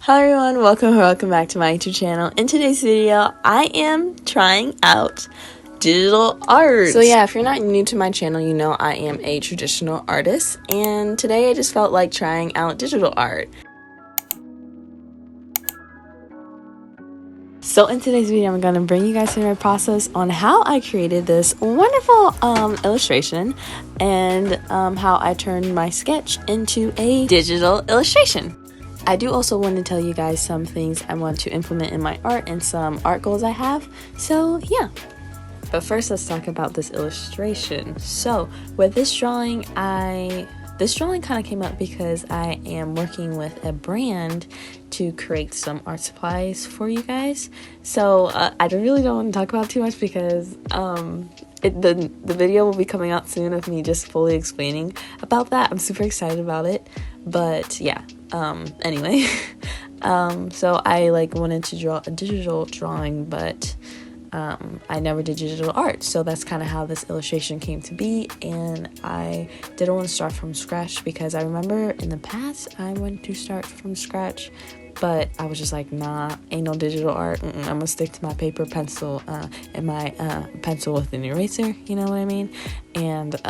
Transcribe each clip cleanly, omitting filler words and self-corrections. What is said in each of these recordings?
Hello everyone, welcome back to my YouTube channel. In today's video, I am trying out digital art. So yeah, if you're not new to my channel, you know I am a traditional artist, and today I just felt like trying out digital art. So in today's video, I'm going to bring you guys through my process on how I created this wonderful illustration and how I turned my sketch into a digital illustration. I do also want to tell you guys some things I want to implement in my art and some art goals I have. So yeah. But first, let's talk about this illustration. So with this drawing, kind of came up because I am working with a brand to create some art supplies for you guys. So I really don't want to talk about too much because the video will be coming out soon of me just fully explaining about that. I'm super excited about it. But yeah, anyway, so I wanted to draw a digital drawing, but I never did digital art, so that's kind of how this illustration came to be. And I didn't want to start from scratch because I remember in the past I went to start from scratch, but I was just like, nah, ain't no digital art. I'm gonna stick to my paper, pencil, and my pencil with an eraser, you know what I mean? And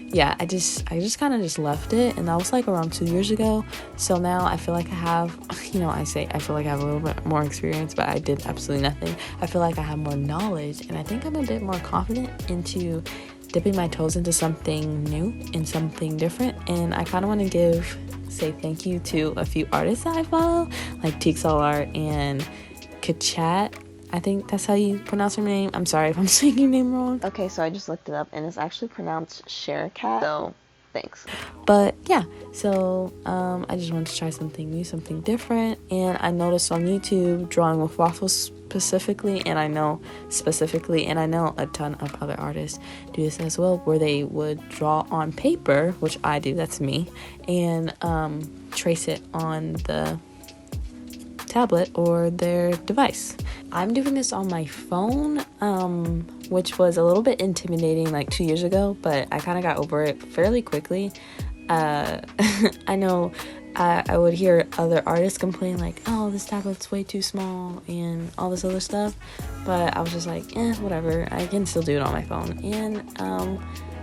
yeah, I just kind of just left it, and that was like around 2 years ago. So now I feel like I have, I feel like I have a little bit more experience, but I did absolutely nothing. I feel like I have more knowledge, and I think I'm a bit more confident into dipping my toes into something new and something different. And I kind of want to say thank you to a few artists that I follow, like Digitalart and Chitchat. I think that's how you pronounce her name. I'm sorry if I'm saying your name wrong. Okay, so I just looked it up and it's actually pronounced Chitchat, so thanks. But yeah, so I just wanted to try something new, something different, and I noticed on YouTube drawing with waffles specifically, and I know a ton of other artists do this as well, where they would draw on paper, which I do, that's me, and trace it on the tablet or their device. I'm doing this on my phone, which was a little bit intimidating like 2 years ago, but I kind of got over it fairly quickly. I know I would hear other artists complain like, oh, this tablet's way too small and all this other stuff, but I was just like, whatever, I can still do it on my phone. And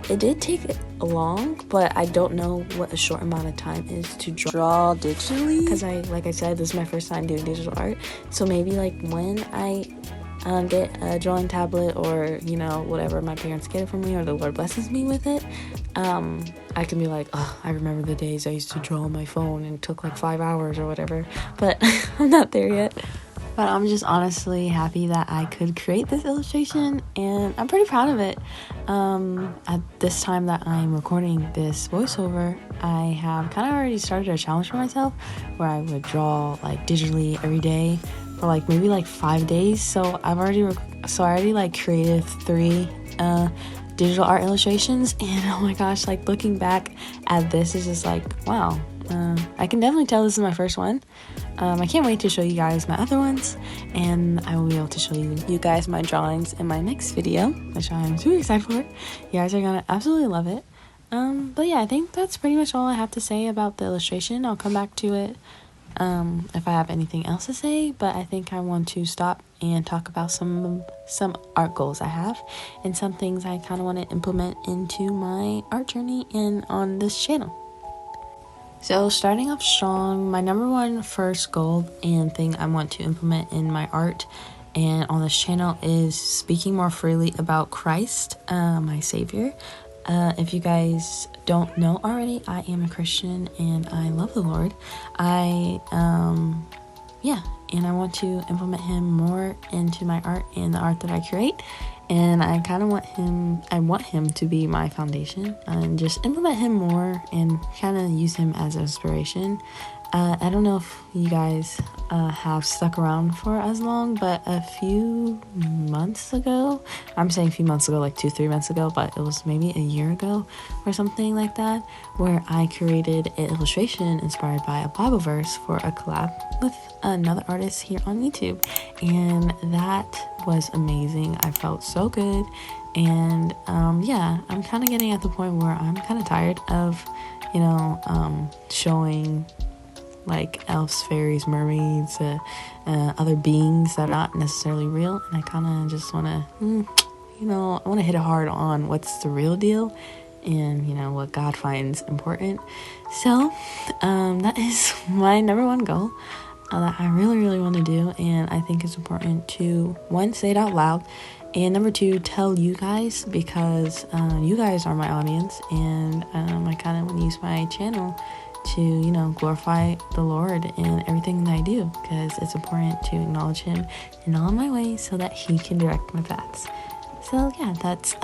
it did take long, but I don't know what a short amount of time is to draw digitally, because like I said, this is my first time doing digital art. So maybe like when I get a drawing tablet, or whatever, my parents get it for me, or the Lord blesses me with it, I can be like, oh, I remember the days I used to draw on my phone and it took like 5 hours or whatever, but I'm not there yet. But I'm just honestly happy that I could create this illustration, and I'm pretty proud of it. At this time that I'm recording this voiceover, I have kind of already started a challenge for myself where I would draw like digitally every day for like maybe like 5 days. So I already like created 3 digital art illustrations, and oh my gosh, like looking back at this is just like, wow. I can definitely tell this is my first one. I can't wait to show you guys my other ones, and I will be able to show you guys my drawings in my next video, which I'm super excited for. You guys are gonna absolutely love it. But yeah, I think that's pretty much all I have to say about the illustration. I'll come back to it if I have anything else to say, but I think I want to stop and talk about some art goals I have and some things I kind of want to implement into my art journey and on this channel. So starting off strong, my number one first goal and thing I want to implement in my art and on this channel is speaking more freely about Christ, my Savior. If you guys don't know already, I am a Christian and I love the Lord. And I want to implement him more into my art and the art that I create. And I kind of want him to be my foundation and just implement him more and kind of use him as inspiration. I don't know if you guys have stuck around for as long, but a few months ago, I'm saying a few months ago, like 2-3 months ago, but it was maybe a year ago or something like that, where I created an illustration inspired by a Bible verse for a collab with another artist here on YouTube. And that was amazing. I felt so good. And yeah, I'm kind of getting at the point where I'm kind of tired of, showing like elves, fairies, mermaids, other beings that are not necessarily real. And I kind of just want to, I want to hit it hard on what's the real deal and, what God finds important. So that is my number one goal that I really, really want to do. And I think it's important to, one, say it out loud. And number two, tell you guys, because you guys are my audience, and I kind of want to use my channel to, glorify the Lord in everything that I do, because it's important to acknowledge Him in all of my ways so that He can direct my paths. So yeah, that's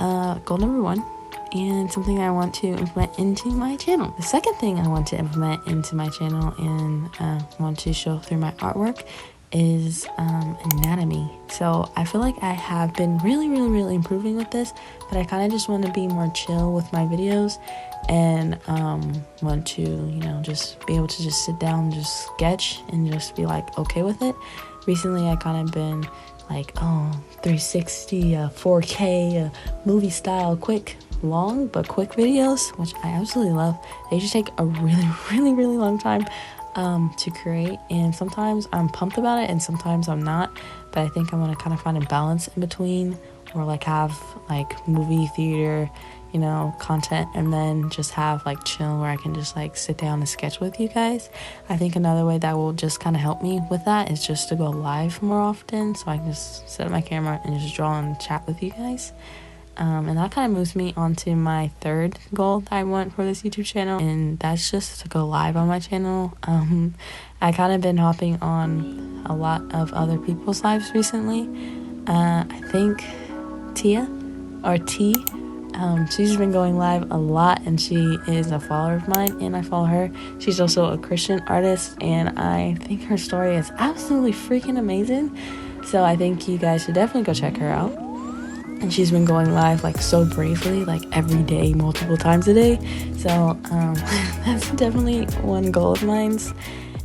goal number one, and something I want to implement into my channel. The second thing I want to implement into my channel and want to show through my artwork is anatomy. So I feel like I have been really, really, really improving with this, but I kind of just want to be more chill with my videos and want to, just be able to just sit down, just sketch and just be like okay with it. Recently I kind of been like, 360, 4K, movie style, quick, long but quick videos, which I absolutely love. They just take a really, really, really long time to create, and sometimes I'm pumped about it and sometimes I'm not, but I think I want to kind of find a balance in between, or like have like movie theater content, and then just have like chill where I can just like sit down and sketch with you guys. I think another way that will just kind of help me with that is just to go live more often, so I can just set up my camera and just draw and chat with you guys. And that kind of moves me on to my third goal that I want for this YouTube channel, and that's just to go live on my channel. I kind of been hopping on a lot of other people's lives recently. I think Tia, or T, she's been going live a lot, and she is a follower of mine, and I follow her. She's also a Christian artist, and I think her story is absolutely freaking amazing. So I think you guys should definitely go check her out. And she's been going live like so bravely, like every day, multiple times a day. So that's definitely one goal of mine's.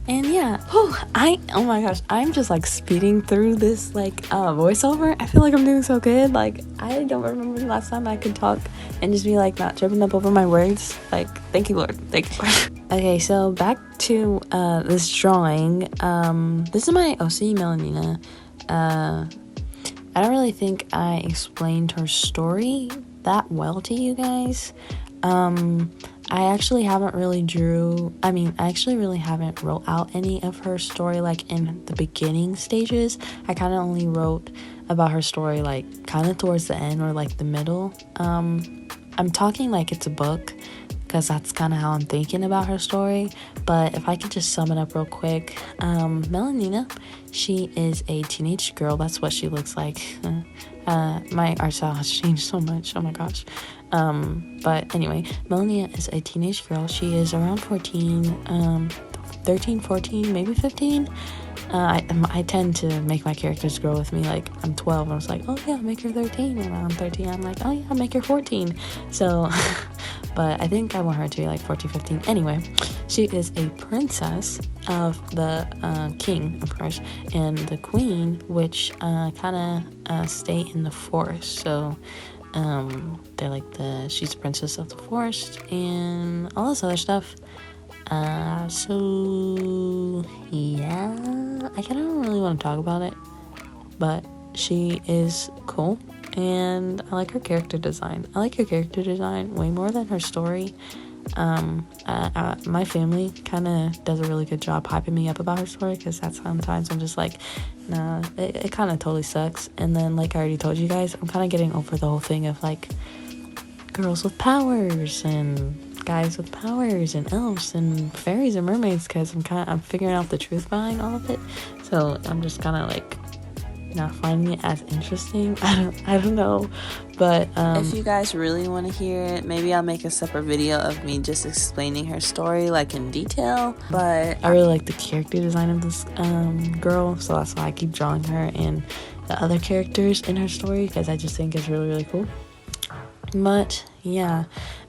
And yeah, oh my gosh, I'm just like speeding through this like voiceover. I feel like I'm doing so good. Like I don't remember the last time I could talk and just be like not tripping up over my words. Like thank you, Lord. Thank you, Lord. Okay, so back to this drawing. This is my OC Melanina. I don't really think I explained her story that well to you guys. I actually haven't really really haven't wrote out any of her story like in the beginning stages. I kind of only wrote about her story like kind of towards the end or like the middle. I'm talking like it's a book, because that's kind of how I'm thinking about her story. But if I could just sum it up real quick, Melanina, she is a teenage girl. That's what she looks like. My art style has changed so much. Oh my gosh. But anyway, Melanina is a teenage girl. She is around 13, 14, maybe 15. I tend to make my characters grow with me. Like I'm 12, I was like, oh yeah, make her 13. And I'm 13, I'm like, oh yeah, make her 14. So but I think I want her to be like 14, 15. Anyway, she is a princess of the king, of course, and the queen, which kind of stay in the forest. So they're like she's the princess of the forest and all this other stuff. So yeah, I kind of don't really want to talk about it, but she is cool, and I like her character design. I like her character design way more than her story. My family kind of does a really good job hyping me up about her story, because that's sometimes I'm just like, nah, it kind of totally sucks. And then like I already told you guys, I'm kind of getting over the whole thing of like girls with powers and guys with powers and elves and fairies and mermaids, because I'm figuring out the truth behind all of it. So I'm just kind of like not finding it as interesting. I don't know, but if you guys really want to hear it, maybe I'll make a separate video of me just explaining her story like in detail. But I really like the character design of this girl, so that's why I keep drawing her and the other characters in her story, because I just think it's really, really cool. But yeah,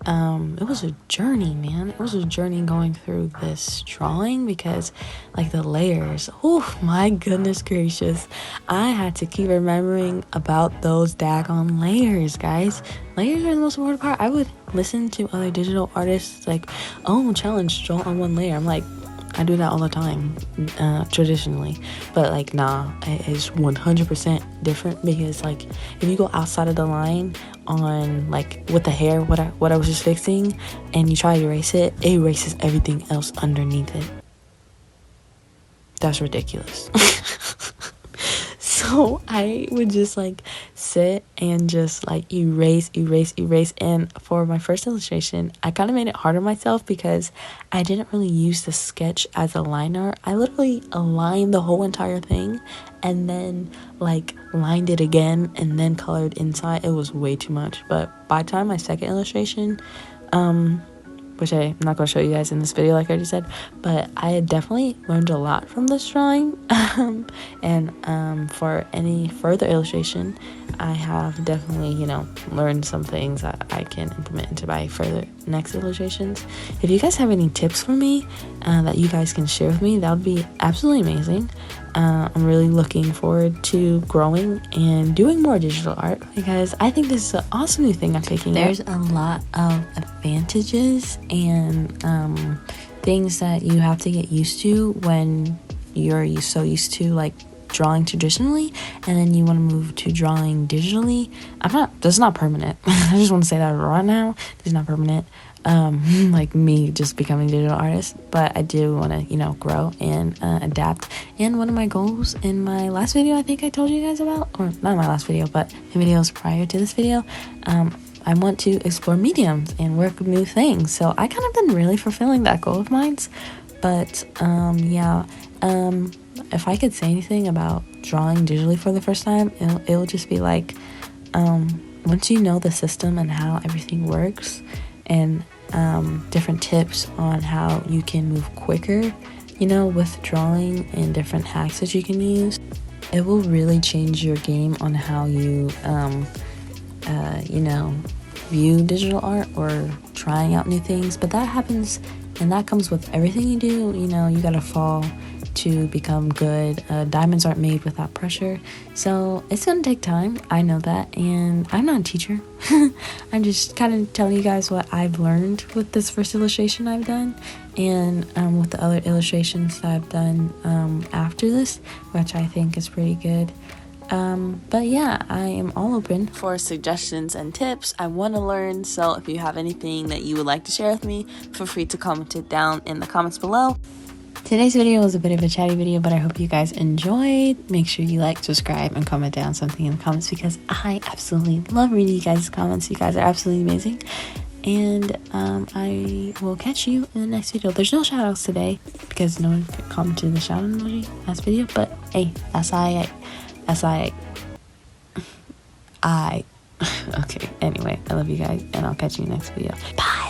it was a journey, man. It was a journey going through this drawing, because like the layers, oh my goodness gracious, I had to keep remembering about those daggone layers, guys. Layers are the most important part. I would listen to other digital artists like, oh, challenge, draw on one layer. I'm like, I do that all the time, traditionally. But like, nah, it's 100% different, because like if you go outside of the line on like with the hair, what I was just fixing, and you try to erase it, it erases everything else underneath it. That's ridiculous. So I would just like sit and just like erase. And for my first illustration, I kind of made it hard on myself because I didn't really use the sketch as a line art. I literally aligned the whole entire thing and then like lined it again and then colored inside. It was way too much. But by the time my second illustration, which I'm not going to show you guys in this video like I already said, but I had definitely learned a lot from this drawing. And for any further illustration, I have definitely, learned some things that I can implement into my further next illustrations. If you guys have any tips for me that you guys can share with me, that would be absolutely amazing. I'm really looking forward to growing and doing more digital art, because I think this is an awesome new thing I'm picking up. There's a lot of advantages and things that you have to get used to when you're so used to like drawing traditionally, and then you want to move to drawing digitally. This is not permanent. I just want to say that right now. This is not permanent. Like me just becoming a digital artist, but I do want to, grow and adapt. And one of my goals in my last video, I think I told you guys about, or not my last video, but the videos prior to this video, I want to explore mediums and work with new things. So I kind of been really fulfilling that goal of mine. But if I could say anything about drawing digitally for the first time, it'll just be like, once you know the system and how everything works, and different tips on how you can move quicker, with drawing, and different hacks that you can use, it will really change your game on how you view digital art or trying out new things. But that happens, and that comes with everything you do. You gotta fall to become good. Diamonds aren't made without pressure, so it's gonna take time. I know that, and I'm not a teacher. I'm just kind of telling you guys what I've learned with this first illustration I've done, and with the other illustrations that I've done after this, which I think is pretty good. But yeah, I am all open for suggestions and tips. I want to learn, so if you have anything that you would like to share with me, feel free to comment it down in the comments below. Today's video was a bit of a chatty video, but I hope you guys enjoyed. Make sure you like, subscribe, and comment down something in the comments, because I absolutely love reading you guys' comments. You guys are absolutely amazing. And I will catch you in the next video. There's no shout outs today because no one commented the shout out emoji last video, but hey, that's I. Okay, anyway, I love you guys, and I'll catch you in the next video. Bye.